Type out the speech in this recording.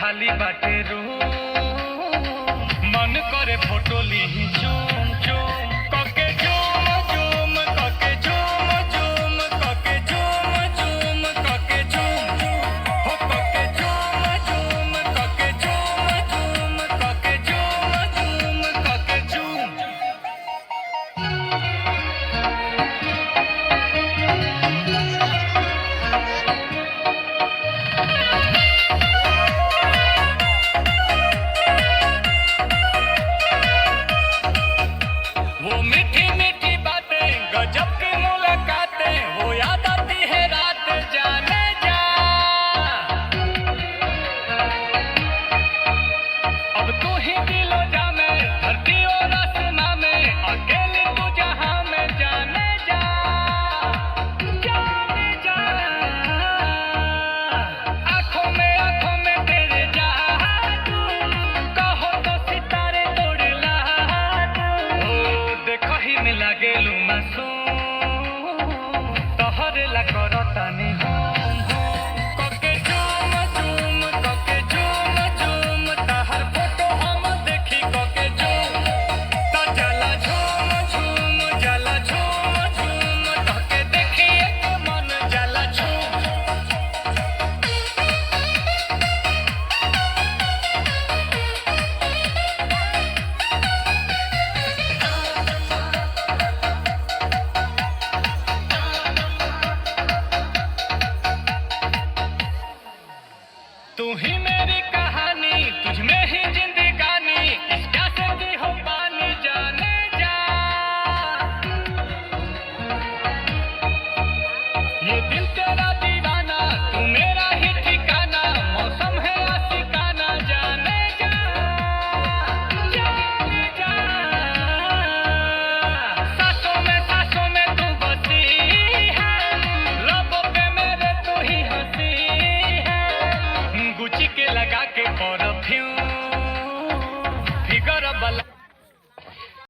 खाली बाटे रूम मन करे फोटो ली चूम चूम कके झूम झूम कके झूम झूम कके झूम झूम कके झूम हो कके झूम झूम कके झूम झूम कके झूम झूम कके झूम वो मीठी मीठी बातें गजब की मुलाकातें वो याद आती है रात जाने जा अब तू ही दिलो जा में धरती और आसमां में अकेली तू जहां में जाने जा आंखों में तेरे जादू कहो तो सितारे तोड़ ला ओ देखो ही मिला गेलू मासूम तोहरे ला करतानी हम कके झूम झूम कके झूम झूम तहर फोटो हम देखी कके झूम ता जला झूम झूम जला झूम झूम तके देखी एक मन जला झूम तू ही मेरी कहानी तुझ में ही जिंदगानी इसका सदी हो पानी जाने जा ये दिल